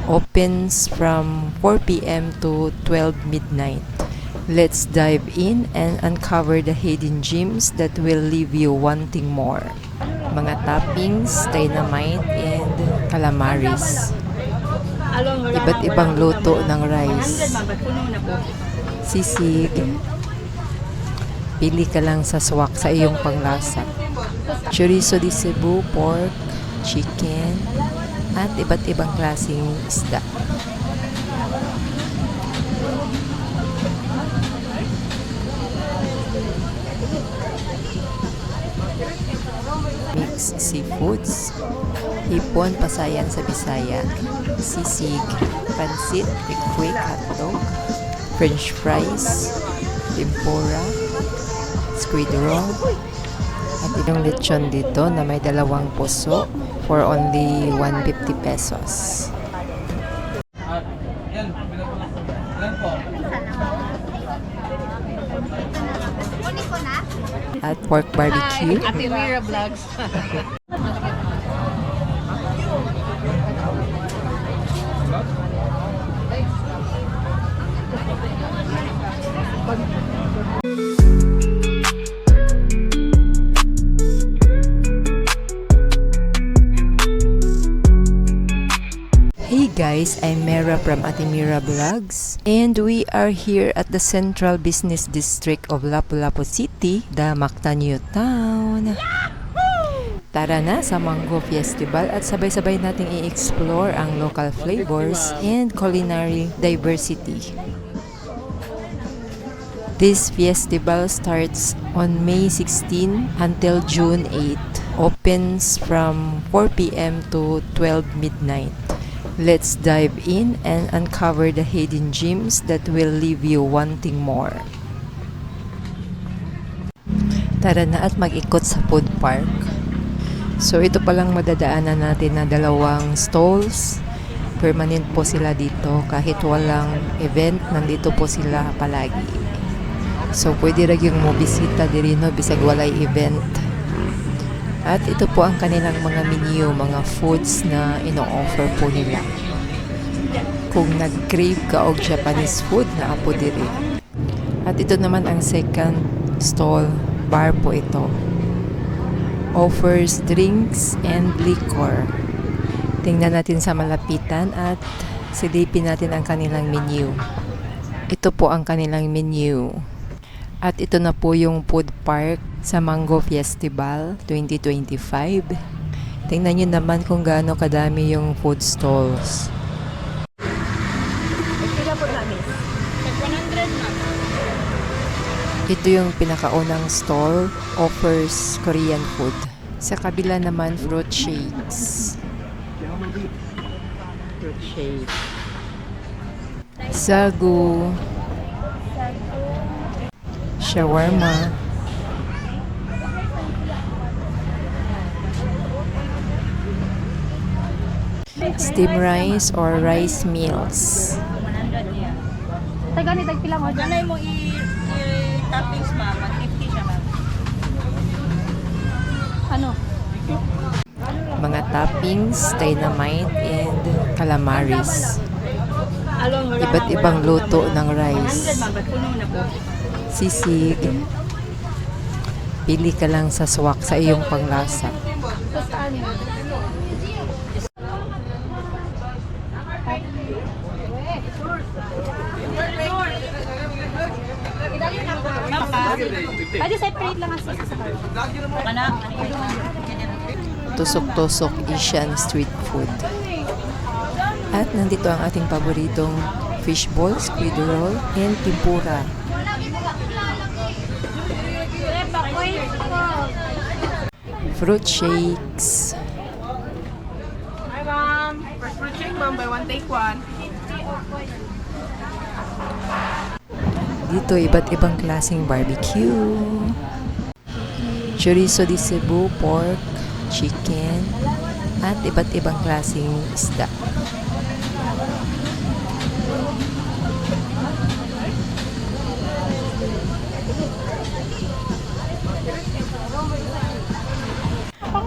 Opens from 4 p.m. to 12 midnight. Let's dive in and uncover the hidden gems that will leave you wanting more. Mga toppings, dynamite, and calamaris. Iba't ibang luto ng rice. Sisig. Pili ka lang sa swak sa iyong panglasa. Chorizo de Cebu, pork, chicken, at iba't ibang klaseng isda. Mixed seafoods, hipon pasayan sa Bisaya, sisig, pansit, quick hotdog, french fries, tempura, squid roll, at yung lechon dito na may dalawang puso for only 150 pesos. At pork barbecue. Ate Mira Vlogs. Hey guys, I'm Mera from Ate Mira Vlogs, and we are here at the Central Business District of Lapu-Lapu City, the Mactan New Town. Tara na sa Mango Festival at sabay-sabay nating i-explore ang local flavors and culinary diversity. This festival starts on May 16 until June 8. Opens from 4 p.m. to 12 midnight. Let's dive in and uncover the hidden gems that will leave you wanting more. Tara na at mag-ikot sa food park. So ito palang madadaanan natin na dalawang stalls. Permanent po sila dito kahit walang event, nandito po sila palagi. So pwede rin yung mobisita diri no bisag walay event. At ito po ang kanilang mga menu, mga foods na ino-offer po nila. Kung nag-crave ka og Japanese food na apo diri. At ito naman ang second stall, bar po ito. Offers drinks and liquor. Tingnan natin sa malapitan at silipin natin ang kanilang menu. Ito po ang kanilang menu. At ito na po yung food park sa Mango Festival 2025. Tingnan nyo naman kung gaano kadami yung food stalls. Ito yung pinakaunang stall, offers Korean food. Sa kabila naman, fruit shakes. Fruit shake. Sagu. Shawarma. Steam rice or rice meals. Taga ni tagpila mo. Danay mo i-toppings ma, 150 siya ma. Ano? Mga toppings, dynamite, and calamaris. Iba't ibang luto ng rice. Sisig. Pili ka lang sa swak sa iyong panglasa. Pwede separate lang ang sisa sa kana. Tusok-tusok Asian street food. At nandito ang ating paboritong fishball, squid roll, and tempura. Fruit shakes. Hi ma'am. First fruit shake ma'am, buy one take one. Dito iba't ibang klaseng barbecue. Chorizo de Cebu, pork, chicken, at iba't ibang klaseng isda.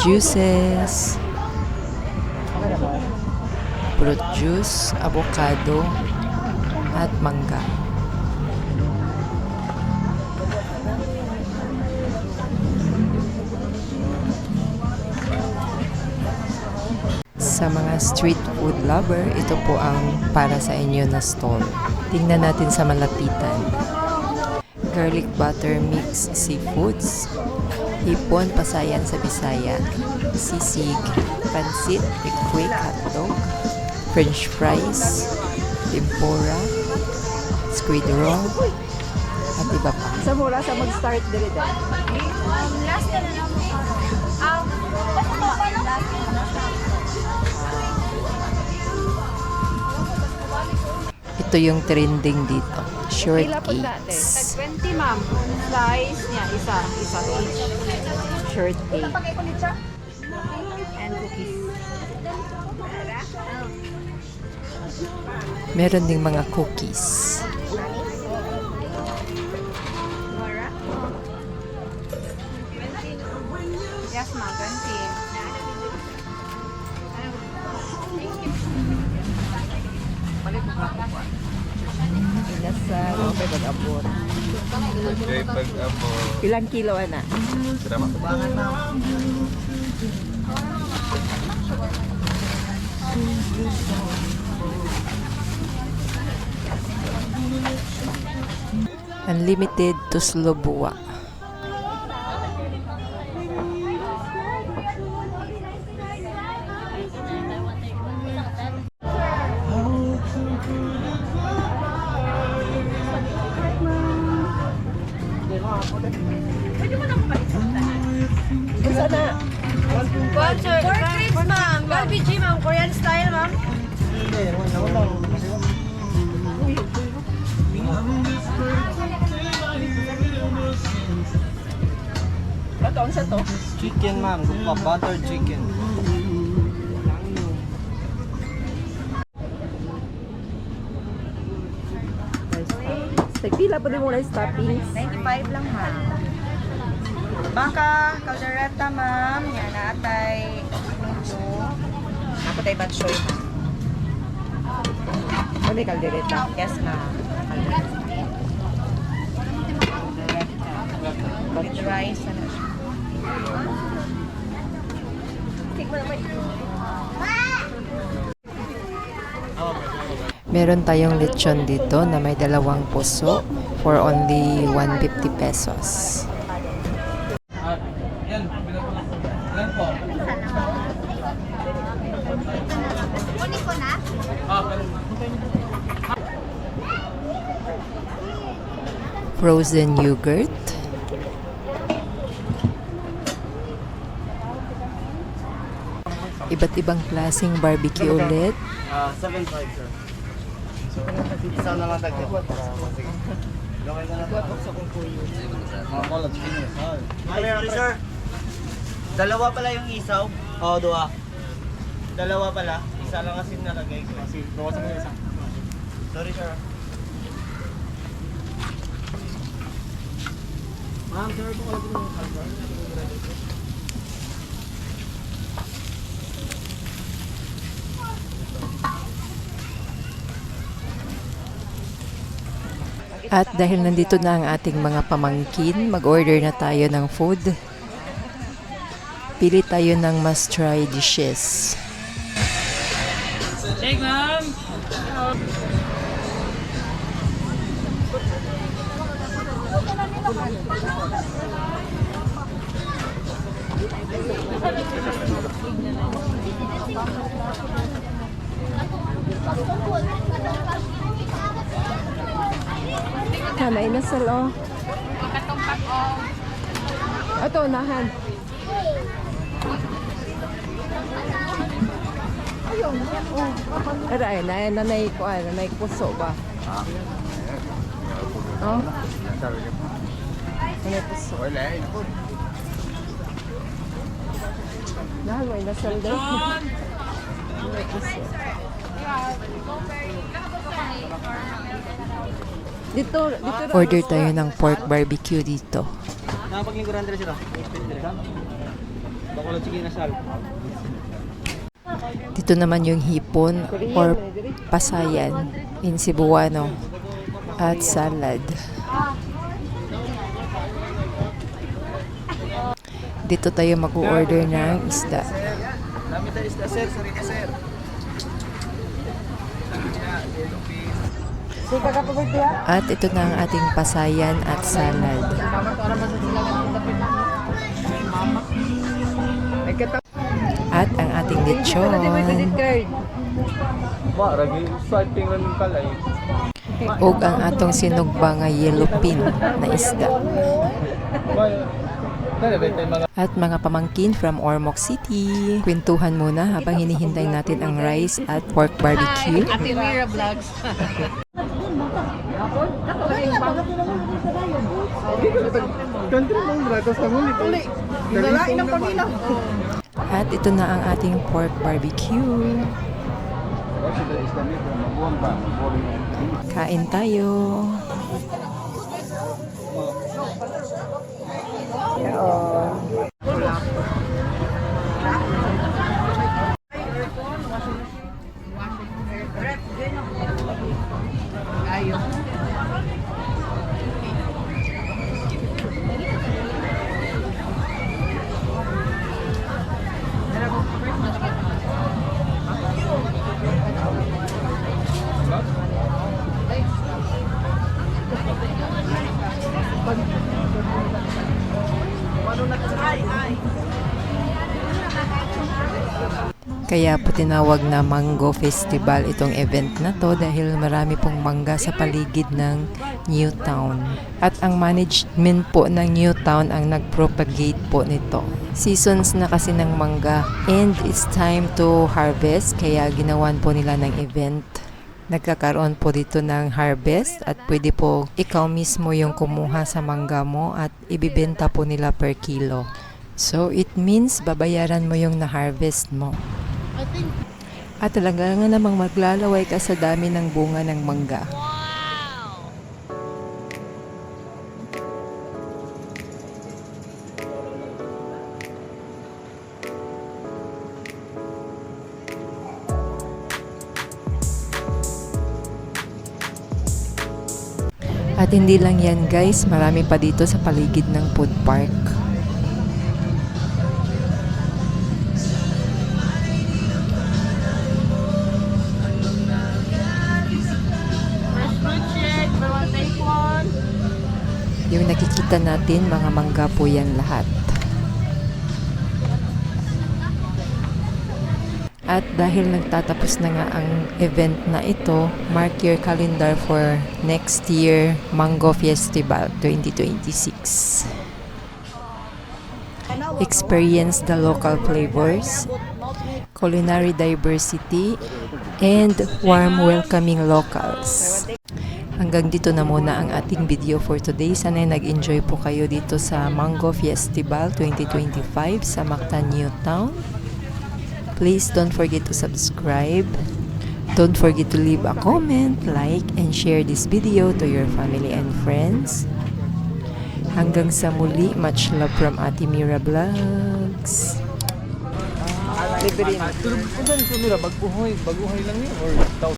Juices, fruit juice, avocado, at mangga. Sa mga street food lover, ito po ang para sa inyo na stall. Tingnan natin sa malapitan. Garlic butter mix seafoods, hipon pasayan sa Bisaya, sisig, pansit, quick hotdog, french fries, tempura, squid roll, at iba pa. Sa mura sa mag-start dili dai. Last na lang. Ito yung trending dito. Short cakes. 20 ma'am. Slice niya isa each. Short cake. And cookies. Meron ding mga cookies. Yes ma'am, 20. Inasal, pag-abot. Okay, pag-abo. Ilang kilo na? Salamat. Unlimited to Slobua. Pork ribs ma'am. Barbecue ma'am. Korean style ma'am. Bato sa to? Chicken ma'am, butter chicken. Tagpila pa din mo na toppings. 95 lang ma'am. Baka, kaldereta ma'am. Yan natay. Ako tayo batchoy ma'am. Ano yung kaldereta? Yes ma'am. With rice and Meron tayong lechon dito na may dalawang puso for only 150 pesos. Yan, ilan po? Kunin ko na? Frozen yogurt. Iba't ibang klaseng barbecue ulit. 7.5 sir. So, isa na lang tagyo. Sige. Gawin na lang. Mga kulot, chicken. Ay, sir. Dalawa pala yung isaw? Oo, dua. Dalawa pala. Isa lang kasi nalagay ko. Kasi, bawasan mo yung isa. Sorry, sir. Ma'am, sir, kung alam mo At dahil nandito na ang ating mga pamangkin, mag-order na tayo ng food. Pili tayo ng must-try dishes. Take, ma'am! Kanay na salo. Ito, nahan. Aray, nanay ko, nanay puso ba? Oh? Nanay puso. Nahan mo, inasal daw. Nanay puso. Dito. Order tayo ng pork barbecue dito. Nakapaglingkuran din sila. Bakulot sige na sal. Dito naman yung hipon or pasayan in Cebuano at salad. Dito tayo mag-order ng isda. Dami tayo isda, sir. Sarili, sir. At ito na ang ating pasayan at salad. At ang ating lechon. Ma, ragi swiping lang yung kalay. Ug ang atong sinugba nga yellow pin na isda. At mga pamangkin from Ormoc City. Kwentuhan muna habang hinihintay natin ang rice at pork barbecue. Ate Mira Vlogs. At ito na ang ating pork barbecue. Kain tayo. Kaya po tinawag na Mango Festival itong event na to dahil marami pong mangga sa paligid ng New Town. At ang management po ng New Town ang nagpropagate po nito. Seasons na kasi ng mangga and it's time to harvest kaya ginawan po nila ng event. Nagkakaroon po dito ng harvest at pwede po ikaw mismo yung kumuha sa mangga mo at ibibenta po nila per kilo. So it means babayaran mo yung na-harvest mo. At talaga nga namang maglalaway ka sa dami ng bunga ng mangga. At hindi lang yan guys, marami pa dito sa paligid ng food park. Yung nakikita natin, mga mangga po yan lahat. At dahil nagtatapos na nga ang event na ito, mark your calendar for next year Mango Festival 2026. Experience the local flavors, culinary diversity, and warm welcoming locals. Hanggang dito na muna ang ating video for today. Sana nag-enjoy po kayo dito sa Mango Festival 2025 sa Mactan, New Town. Please don't forget to subscribe. Don't forget to leave a comment, like, and share this video to your family and friends. Hanggang sa muli, much love from Ate Mira Vlogs. Baguhay lang yun or